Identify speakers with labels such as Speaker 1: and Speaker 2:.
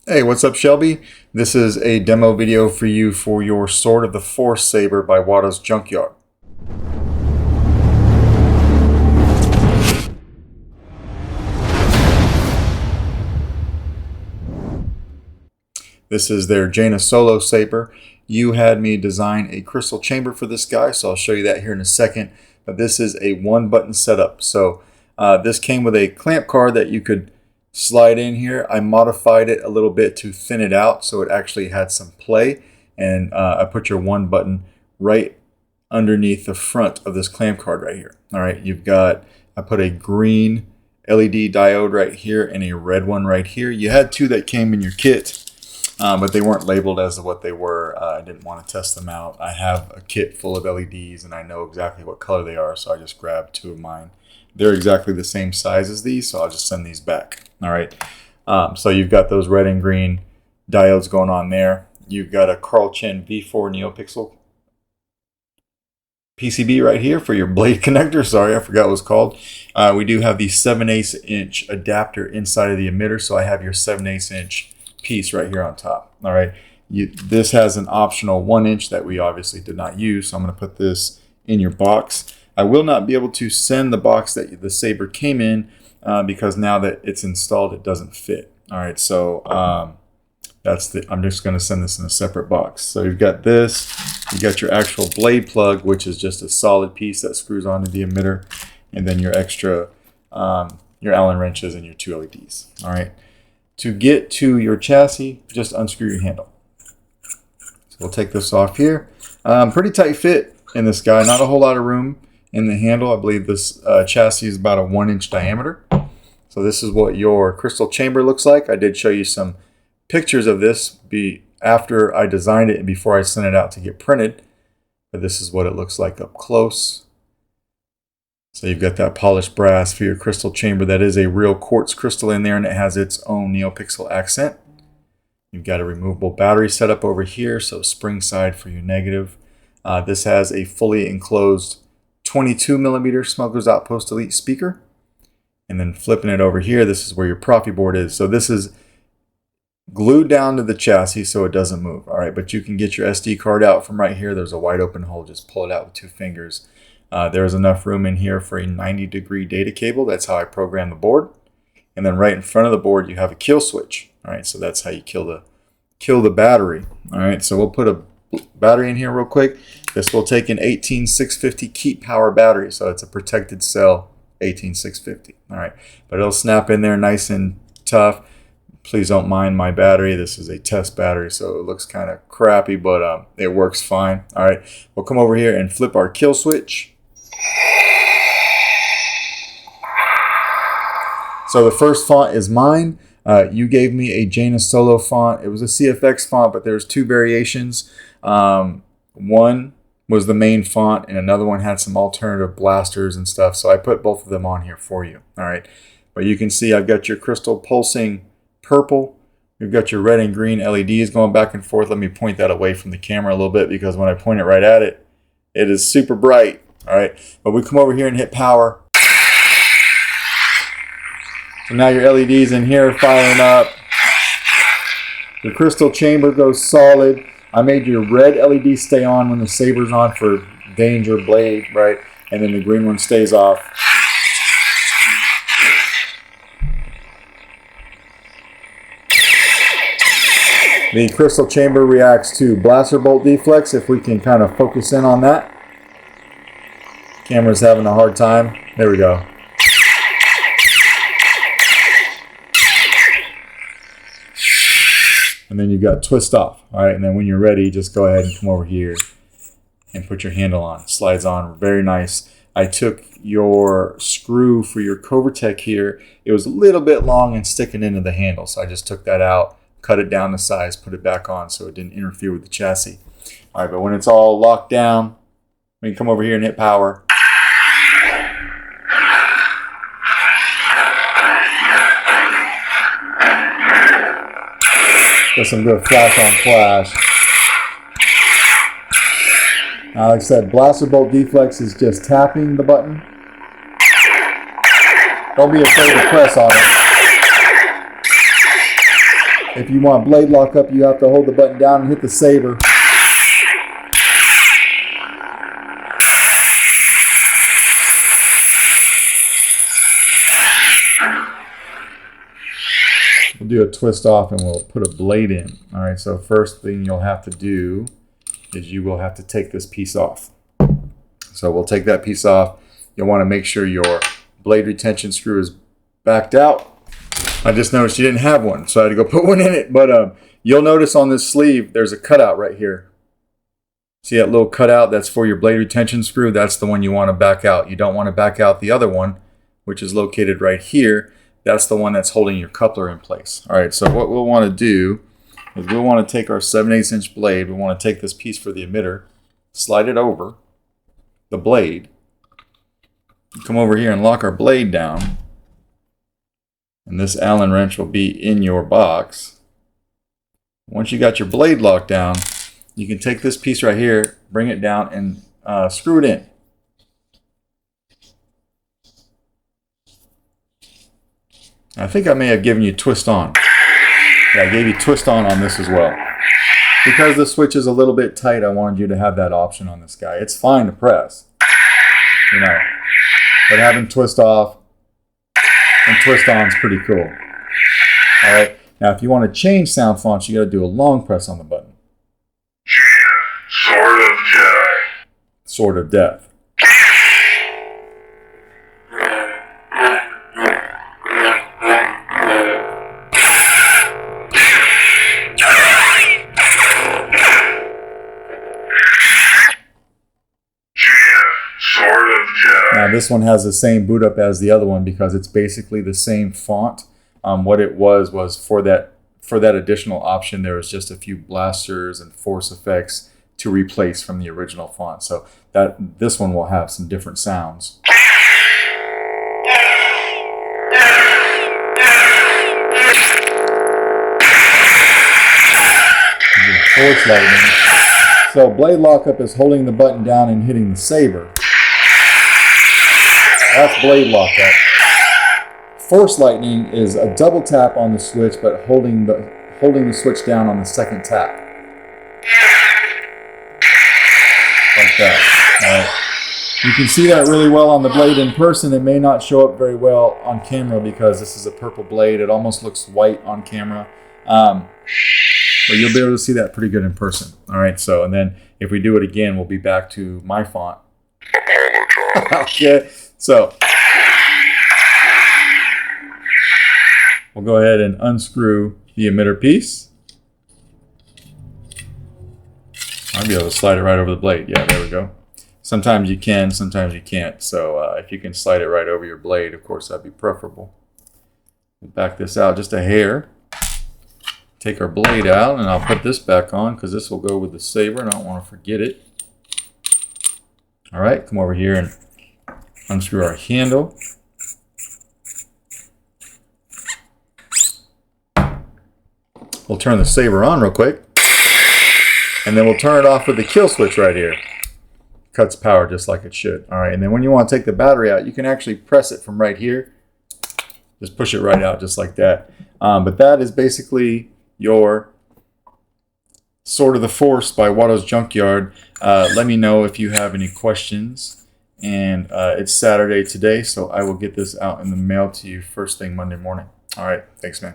Speaker 1: Hey, what's up, Shelby? This is a demo video for you for your Sword of the Force Saber by Watto's Junkyard. This is their Jaina solo saber. You had me design a crystal chamber for this guy, so I'll show you that here in a second. But this is a one-button setup. So this came with a clamp card that you could slide in here. I modified it a little bit to thin it out so it actually had some play, and I put your one button right underneath the front of this clamp card right here. All right, I put a green LED diode right here and a red one right here. You had two that came in your kit, but they weren't labeled as what they were. I didn't want to test them out. I have a kit full of LEDs and I know exactly what color they are, so I just grabbed two of mine. They're exactly the same size as these, so I'll just send these back. All right. So you've got those red and green diodes going on there. You've got a Carl Chen V4 Neopixel PCB right here for your blade connector. Sorry, I forgot what it's called. We do have the 7/8 inch adapter inside of the emitter, so I have your 7/8 inch piece right here on top. All right. This has an optional 1 inch that we obviously did not use, so I'm going to put this in your box. I will not be able to send the box that the Saber came in because now that it's installed, it doesn't fit. All right, so I'm just going to send this in a separate box. So you've got this, you got your actual blade plug, which is just a solid piece that screws onto the emitter, and then your extra, your Allen wrenches and your two LEDs. All right, to get to your chassis, just unscrew your handle. So we'll take this off here. Pretty tight fit in this guy, not a whole lot of room in the handle. I believe this chassis is about a 1 inch diameter. So this is what your crystal chamber looks like. I did show you some pictures of this after I designed it and before I sent it out to get printed. But this is what it looks like up close. So you've got that polished brass for your crystal chamber. That is a real quartz crystal in there, and it has its own Neopixel accent. You've got a removable battery setup over here, so spring side for your negative. This has a fully enclosed 22mm Smuggler's Outpost Elite speaker. And then flipping it over here, this is where your Proffie board is. So this is glued down to the chassis so it doesn't move. All right, but you can get your SD card out from right here. There's a wide open hole. Just pull it out with 2 fingers. There's enough room in here for a 90-degree data cable. That's how I program the board. And then right in front of the board, you have a kill switch. All right, so that's how you kill the battery. All right, so we'll put a battery in here real quick. This will take an 18650 keep power battery, so it's a protected cell 18650. All right, but it'll snap in there nice and tough. Please don't mind my battery. This is a test battery, so it looks kind of crappy, but it works fine. All right, we'll come over here and flip our kill switch. So the first font is mine. You gave me a Jaina Solo font. It was a CFX font, but there's 2 variations. One was the main font, and another one had some alternative blasters and stuff. So I put both of them on here for you. All right, but you can see I've got your crystal pulsing purple. You've got your red and green LEDs going back and forth. Let me point that away from the camera a little bit because when I point it right at it, it is super bright. All right, but we come over here and hit power. So now your LEDs in here are firing up. The crystal chamber goes solid. I made your red LED stay on when the saber's on for danger blade, right? And then the green one stays off. The crystal chamber reacts to blaster bolt deflects, if we can kind of focus in on that. Camera's having a hard time. There we go. And then you've got twist off. All right, and then when you're ready, just go ahead and come over here and put your handle on. Slides on, very nice. I took your screw for your Covertech here. It was a little bit long and sticking into the handle, so I just took that out, cut it down to size, put it back on so it didn't interfere with the chassis. All right, but when it's all locked down, we can come over here and hit power. Get some good flash on flash. Now, like I said, blaster bolt deflex is just tapping the button. Don't be afraid to press on it. If you want blade lock up, you have to hold the button down and hit the saber. We'll do a twist off and we'll put a blade in. All right, so first thing you'll have to do is you will have to take this piece off. So we'll take that piece off. You'll want to make sure your blade retention screw is backed out. I just noticed you didn't have one, so I had to go put one in it. But you'll notice on this sleeve, there's a cutout right here. See that little cutout? That's for your blade retention screw. That's the one you want to back out. You don't want to back out the other one, which is located right here. That's the one that's holding your coupler in place. All right, so what we'll want to do is we'll want to take our 7/8 inch blade. We want to take this piece for the emitter, slide it over the blade, come over here and lock our blade down. And this Allen wrench will be in your box. Once you got your blade locked down, you can take this piece right here, bring it down, and screw it in. I think I may have given you twist on. Yeah, I gave you twist on this as well. Because the switch is a little bit tight, I wanted you to have that option on this guy. It's fine to press, you know, but having twist off and twist on is pretty cool. All right, now if you want to change sound fonts, you got to do a long press on the button. Sword of Jedi. Sword of Death. Now this one has the same boot up as the other one because it's basically the same font. What it was for that additional option, there was just a few blasters and force effects to replace from the original font. So this one will have some different sounds. Force lightning. So blade lockup is holding the button down and hitting the saber. That's blade lockup. Force lightning is a double tap on the switch, but holding the switch down on the second tap. Like that. All right. You can see that really well on the blade in person. It may not show up very well on camera because this is a purple blade. It almost looks white on camera. But you'll be able to see that pretty good in person. All right, so, and then if we do it again, we'll be back to my font. Okay, so we'll go ahead and unscrew the emitter piece. I'll be able to slide it right over the blade. Yeah, there we go. Sometimes you can, sometimes you can't. So if you can slide it right over your blade, of course, that'd be preferable. We'll back this out just a hair. Take our blade out, and I'll put this back on because this will go with the saber, and I don't want to forget it. All right, come over here and unscrew our handle. We'll turn the saber on real quick, and then we'll turn it off with the kill switch right here. Cuts power just like it should. All right, and then when you want to take the battery out, you can actually press it from right here. Just push it right out just like that. But that is basically your Sword of the Force by Watto's Junkyard. Let me know if you have any questions. And it's Saturday today, so I will get this out in the mail to you first thing Monday morning. All right, thanks, man.